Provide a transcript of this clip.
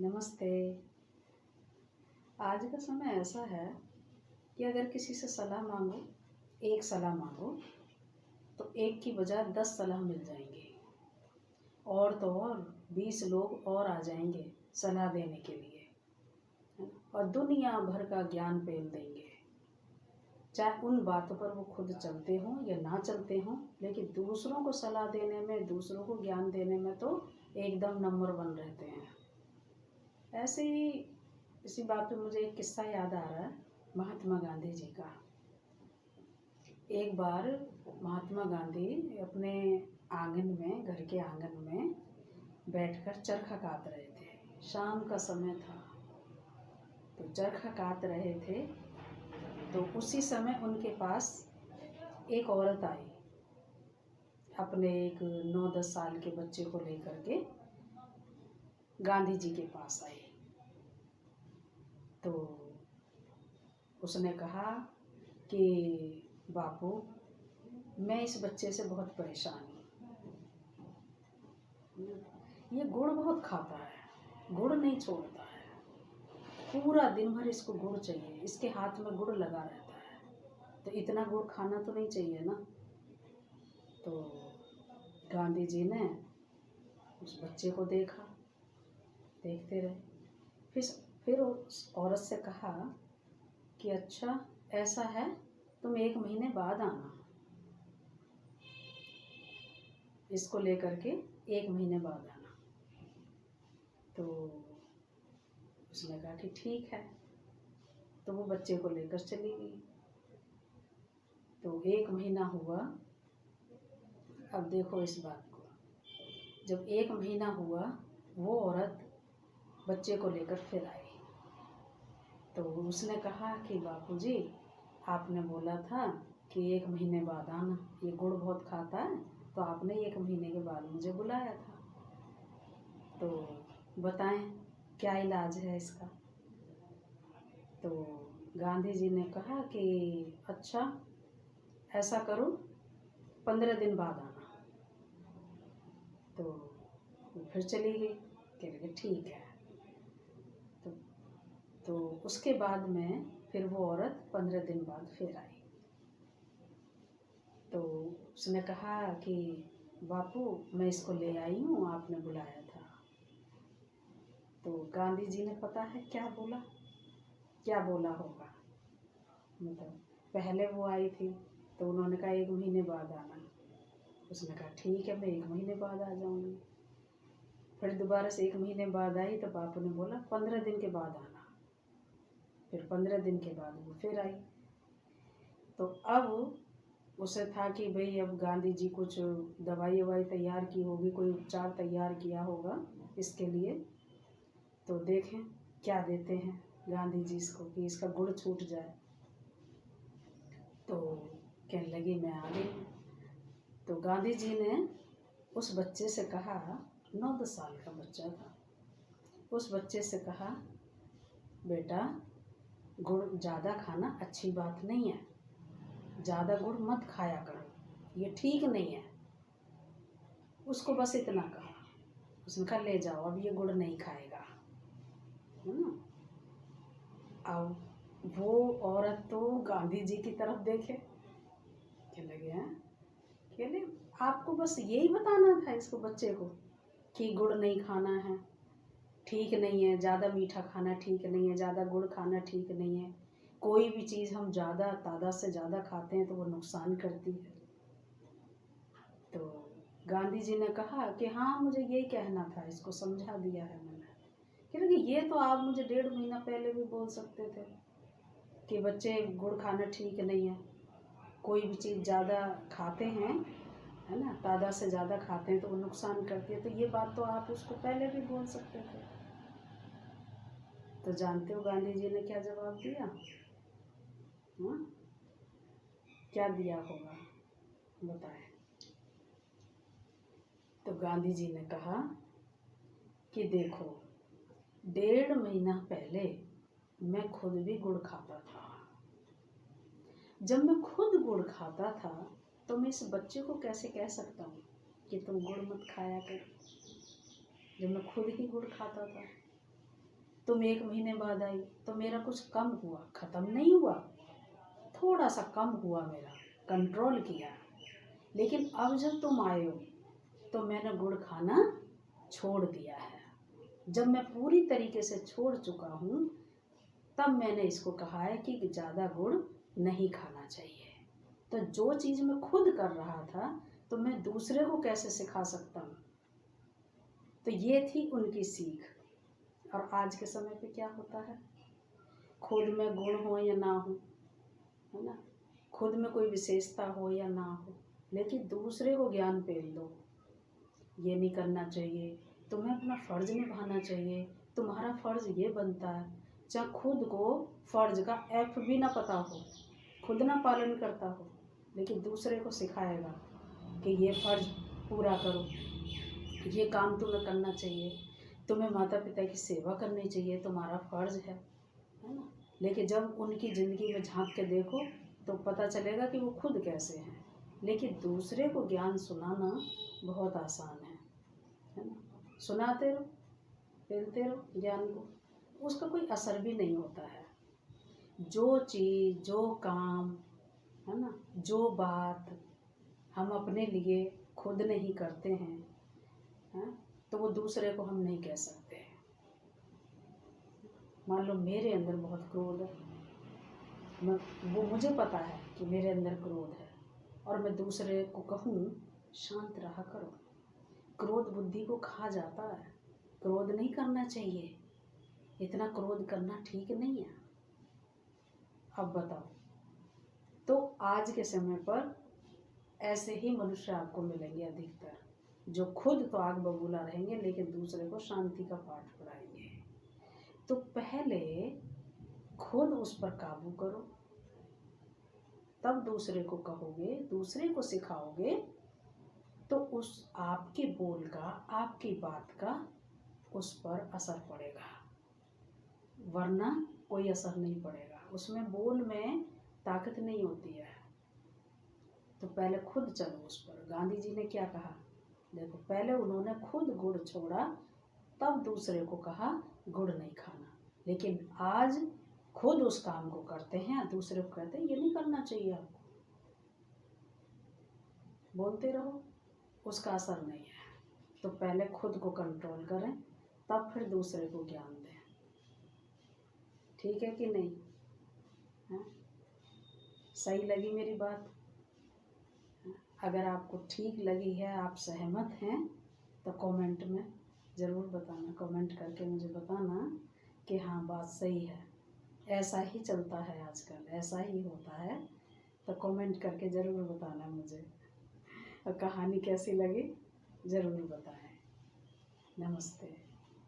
नमस्ते। आज का समय ऐसा है कि अगर किसी से सलाह मांगो, एक सलाह मांगो तो एक की बजाय 10 सलाह मिल जाएंगी। और तो और 20 लोग और आ जाएंगे सलाह देने के लिए, है ना? और दुनिया भर का ज्ञान पेल देंगे, चाहे उन बातों पर वो खुद चलते हों या ना चलते हों। लेकिन दूसरों को सलाह देने में, दूसरों को ज्ञान देने में तो एकदम नंबर 1 रहते हैं। ऐसे ही इसी बात पे मुझे एक किस्सा याद आ रहा है, महात्मा गांधी जी का। एक बार महात्मा गांधी अपने आंगन में, घर के आंगन में बैठकर चरखा काट रहे थे। शाम का समय था तो चरखा काट रहे थे। तो उसी समय उनके पास एक औरत आई, अपने एक 9-10 साल के बच्चे को लेकर के गांधी जी के पास आई। तो उसने कहा कि बापू, मैं इस बच्चे से बहुत परेशान हूँ। ये गुड़ बहुत खाता है, गुड़ नहीं छोड़ता है, पूरा दिन भर इसको गुड़ चाहिए, इसके हाथ में गुड़ लगा रहता है। तो इतना गुड़ खाना तो नहीं चाहिए ना। तो गांधी जी ने उस बच्चे को देखा, देखते रहे। फिर उस औरत से कहा कि अच्छा ऐसा है, तुम 1 महीने बाद आना, इसको लेकर के 1 महीने बाद आना। तो उसने कहा कि ठीक है। तो वो बच्चे को लेकर चली गई। तो 1 महीना हुआ। अब देखो इस बात को, जब 1 महीना हुआ, वो औरत बच्चे को लेकर फिर आई। तो उसने कहा कि बापूजी, आपने बोला था कि 1 महीने बाद आना, ये गुड़ बहुत खाता है, तो आपने 1 महीने के बाद मुझे बुलाया था। तो बताएं क्या इलाज है इसका। तो गांधी जी ने कहा कि अच्छा ऐसा करो, 15 दिन बाद आना। तो वो फिर चली गई, कह रही ठीक है। तो उसके बाद में फिर वो औरत 15 दिन बाद फिर आई। तो उसने कहा कि बापू, मैं इसको ले आई हूँ, आपने बुलाया था। तो गांधी जी ने पता है क्या बोला, क्या बोला होगा। मतलब पहले वो आई थी तो उन्होंने कहा 1 महीने बाद आना। उसने कहा ठीक है, मैं 1 महीने बाद आ जाऊँगी। फिर दोबारा से 1 महीने बाद आई तो बापू ने बोला 15 दिन के बाद आना। फिर 15 दिन के बाद वो फिर आई। तो अब उसे था कि भाई अब गांधी जी कुछ दवाई ववाई तैयार की होगी, कोई उपचार तैयार किया होगा इसके लिए। तो देखें क्या देते हैं गांधी जी इसको कि इसका गुड़ छूट जाए। तो कहने लगी मैं आ गई। तो गांधी जी ने उस बच्चे से कहा, 9-10 साल का बच्चा था, उस बच्चे से कहा बेटा, गुड़ ज़्यादा खाना अच्छी बात नहीं है, ज़्यादा गुड़ मत खाया करो, ये ठीक नहीं है। उसको बस इतना कहा। उसने कहा ले जाओ, अब ये गुड़ नहीं खाएगा, है ना। अब वो औरत तो गांधी जी की तरफ देखे, क्या लगे हैं, कहले आपको बस यही बताना था इसको, बच्चे को, कि गुड़ नहीं खाना है, ठीक नहीं है, ज़्यादा मीठा खाना ठीक नहीं है, ज़्यादा गुड़ खाना ठीक नहीं है। कोई भी चीज़ हम ज़्यादा तादाद से ज़्यादा खाते हैं तो वो नुकसान करती है। तो गांधी जी ने कहा कि हाँ मुझे यही कहना था, इसको समझा दिया है मैंने। क्योंकि ये तो आप मुझे 1.5 महीना पहले भी बोल सकते थे कि बच्चे गुड़ खाना ठीक नहीं है, कोई भी चीज़ ज़्यादा खाते हैं, है ना, तादाद से ज़्यादा खाते हैं तो वो नुकसान करती है। तो ये बात तो आप उसको पहले भी बोल सकते थे। तो जानते हो गांधी जी ने क्या जवाब दिया? हाँ, क्या दिया होगा बताएं। तो गांधी जी ने कहा कि देखो, 1.5 महीना पहले मैं खुद भी गुड़ खाता था। जब मैं खुद गुड़ खाता था तो मैं इस बच्चे को कैसे कह सकता हूँ कि तुम गुड़ मत खाया कर, जब मैं खुद ही गुड़ खाता था। तुम 1 महीने बाद आई तो मेरा कुछ कम हुआ, ख़त्म नहीं हुआ, थोड़ा सा कम हुआ, मेरा कंट्रोल किया। लेकिन अब जब तुम आए हो तो मैंने गुड़ खाना छोड़ दिया है। जब मैं पूरी तरीके से छोड़ चुका हूँ तब मैंने इसको कहा है कि ज़्यादा गुड़ नहीं खाना चाहिए। तो जो चीज़ मैं खुद कर रहा था तो मैं दूसरे को कैसे सिखा सकता हूँ। तो ये थी उनकी सीख। और आज के समय पे क्या होता है, खुद में गुण हो या ना हो, है ना, खुद में कोई विशेषता हो या ना हो, लेकिन दूसरे को ज्ञान पेल दो। ये नहीं करना चाहिए, तुम्हें अपना फ़र्ज़ निभाना चाहिए, तुम्हारा फ़र्ज़ ये बनता है। चाहे खुद को फ़र्ज़ का एफ भी ना पता हो, खुद ना पालन करता हो, लेकिन दूसरे को सिखाएगा कि ये फ़र्ज़ पूरा करो, ये काम तुम्हें करना चाहिए, तुम्हें माता पिता की सेवा करनी चाहिए, तुम्हारा फ़र्ज़ है ना। लेकिन जब उनकी ज़िंदगी में झांक के देखो तो पता चलेगा कि वो खुद कैसे हैं। लेकिन दूसरे को ज्ञान सुनाना बहुत आसान है ना। सुनाते रहो, फैलते रहो ज्ञान को, उसका कोई असर भी नहीं होता है। जो चीज़, जो काम, है ना, जो बात हम अपने लिए खुद नहीं करते हैं, तो वो दूसरे को हम नहीं कह सकते। मान लो मेरे अंदर बहुत क्रोध है, वो मुझे पता है कि मेरे अंदर क्रोध है, और मैं दूसरे को कहूँ शांत रहा करो, क्रोध बुद्धि को खा जाता है, क्रोध नहीं करना चाहिए, इतना क्रोध करना ठीक नहीं है। अब बताओ, तो आज के समय पर ऐसे ही मनुष्य आपको मिलेंगे अधिकतर, जो खुद तो आग बबूला रहेंगे लेकिन दूसरे को शांति का पाठ पढ़ाएंगे। तो पहले खुद उस पर काबू करो, तब दूसरे को कहोगे, दूसरे को सिखाओगे, तो उस आपके बोल का, आपकी बात का उस पर असर पड़ेगा, वरना कोई असर नहीं पड़ेगा। उसमें बोल में ताकत नहीं होती है। तो पहले खुद चलो उस पर। गांधी जी ने क्या कहा, देखो, पहले उन्होंने खुद गुड़ छोड़ा, तब दूसरे को कहा गुड़ नहीं खाना। लेकिन आज खुद उस काम को करते हैं, दूसरे को कहते हैं ये नहीं करना चाहिए आपको। बोलते रहो, उसका असर नहीं है। तो पहले खुद को कंट्रोल करें, तब फिर दूसरे को ज्ञान दें। ठीक है कि नहीं? हाँ, सही लगी मेरी बात? अगर आपको ठीक लगी है, आप सहमत हैं, तो कमेंट में ज़रूर बताना। कमेंट करके मुझे बताना कि हाँ, बात सही है, ऐसा ही चलता है आजकल, ऐसा ही होता है। तो कमेंट करके ज़रूर बताना मुझे, और कहानी कैसी लगी ज़रूर बताएं। नमस्ते।